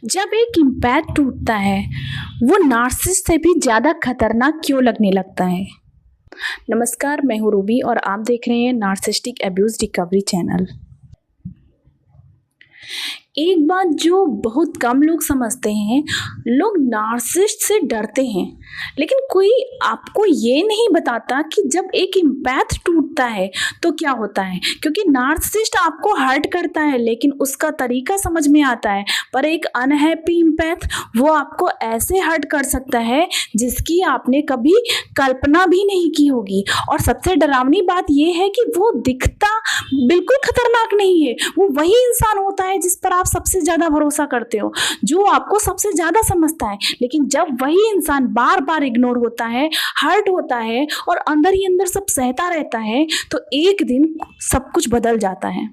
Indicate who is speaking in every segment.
Speaker 1: जब एक इम्पैथ टूटता है, वो नार्सिसिस्ट से भी ज़्यादा खतरनाक क्यों लगने लगता है? नमस्कार, मैं हूँ रूबी और आप देख रहे हैं नार्सिसिस्टिक अब्यूज़ रिकवरी चैनल। एक बात जो बहुत कम लोग समझते हैं, लोग नार्सिसिस्ट से डरते हैं, लेकिन कोई आपको ये नहीं बताता कि जब एक इम्पैथ टूटता है तो क्या होता है। क्योंकि नार्सिसिस्ट आपको हर्ट करता है लेकिन उसका तरीका समझ में आता है, पर एक अनहैप्पी इम्पैथ वो आपको ऐसे हर्ट कर सकता है जिसकी आपने कभी कल्पना भी नहीं की होगी। और सबसे डरावनी बात यह है कि वो दिखता बिल्कुल खतरनाक नहीं है, वो वही इंसान होता है जिस पर आप सबसे ज़्यादा भरोसा करते हो, जो आपको सबसे ज़्यादा समझता है। लेकिन जब वही इंसान बार बार इग्नोर होता है, हर्ट होता है और अंदर ही अंदर सब सहता रहता है, तो एक दिन सब कुछ बदल जाता है।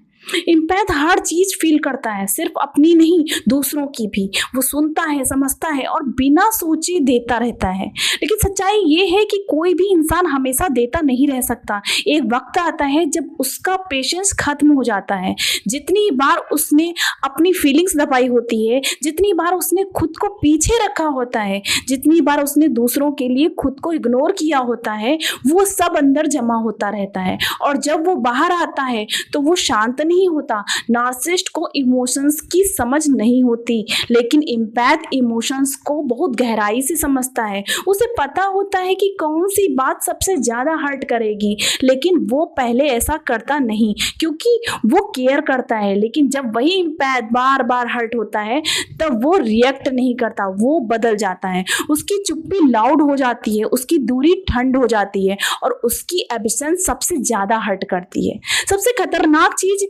Speaker 1: इम्पैथ हर चीज फील करता है, सिर्फ अपनी नहीं दूसरों की भी। वो सुनता है, समझता है और बिना सोचे देता रहता है। लेकिन सच्चाई ये है कि कोई भी इंसान हमेशा देता नहीं रह सकता। एक वक्त आता है जब उसका पेशेंस खत्म हो जाता है। जितनी बार उसने अपनी फीलिंग्स दबाई होती है, जितनी बार उसने खुद को पीछे रखा होता है, जितनी बार उसने दूसरों के लिए खुद को इग्नोर किया होता है, वो सब अंदर जमा होता रहता है। और जब वो बाहर आता है तो वो शांत नहीं होता। नार्सिसिस्ट को इमोशंस की समझ नहीं होती, लेकिन इम्पैथ इमोशंस को बहुत गहराई से समझता है। उसे पता होता है कि कौन सी बात सबसे ज्यादा हर्ट करेगी, लेकिन वो पहले ऐसा करता नहीं क्योंकि वो केयर करता है। लेकिन जब वही इम्पैथ बार बार हर्ट होता है तब वो रिएक्ट नहीं करता, वो बदल जाता है। उसकी चुप्पी लाउड हो जाती है, उसकी दूरी ठंड हो जाती है और उसकी एब्सेंस सबसे ज्यादा हर्ट करती है। सबसे खतरनाक चीज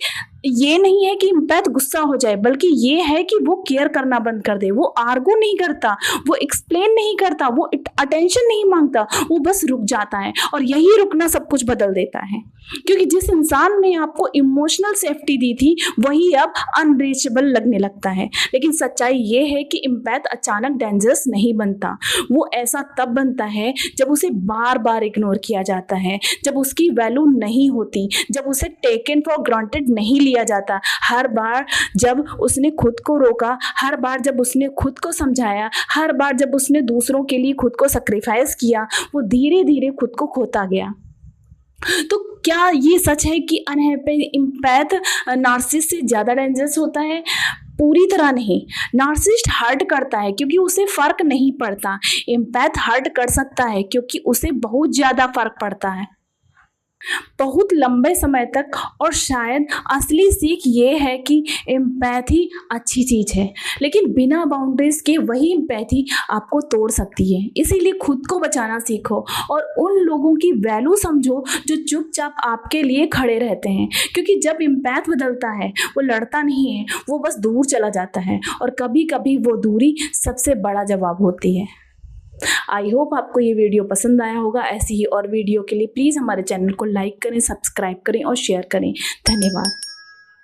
Speaker 1: ये नहीं है कि इम्पैथ गुस्सा हो जाए, बल्कि ये है कि वो केयर करना बंद कर दे। वो आर्गू नहीं करता, वो एक्सप्लेन नहीं करता, वो अटेंशन नहीं मांगता, वो बस रुक जाता है। और यही रुकना सब कुछ बदल देता है, क्योंकि जिस इंसान ने आपको इमोशनल सेफ्टी दी थी वही अब अनरीचेबल लगने लगता है। लेकिन सच्चाई ये है कि इम्पैथ अचानक डेंजरस नहीं बनता। वो ऐसा तब बनता है जब उसे बार बार इग्नोर किया जाता है, जब उसकी वैल्यू नहीं होती, जब उसे टेकन फॉर ग्रांटेड नहीं लिया जाता। हर बार जब उसने खुद को रोका, हर बार जब उसने खुद को समझाया, हर बार जब उसने दूसरों के लिए खुद को सैक्रिफाइस किया, वो धीरे धीरे खुद को खोता गया। तो क्या ये सच है कि अनहैप्पी इम्पैथ नार्सिसिस्ट से ज़्यादा डेंजरस होता है? पूरी तरह नहीं। नार्सिसिस्ट हर्ट करता है क्योंकि उसे फर्क नहीं पड़ता। इम्पैथ हर्ट कर सकता है क्योंकि उसे बहुत ज़्यादा फर्क पड़ता है, बहुत लंबे समय तक। और शायद असली सीख ये है कि एम्पैथी अच्छी चीज़ है, लेकिन बिना बाउंड्रीज के वही एम्पैथी आपको तोड़ सकती है। इसीलिए खुद को बचाना सीखो और उन लोगों की वैल्यू समझो जो चुपचाप आपके लिए खड़े रहते हैं। क्योंकि जब एम्पैथ बदलता है वो लड़ता नहीं है, वो बस दूर चला जाता है। और कभी कभी वो दूरी सबसे बड़ा जवाब होती है। आई होप आपको ये वीडियो पसंद आया होगा। ऐसी ही और वीडियो के लिए प्लीज़ हमारे चैनल को लाइक करें, सब्सक्राइब करें और शेयर करें। धन्यवाद।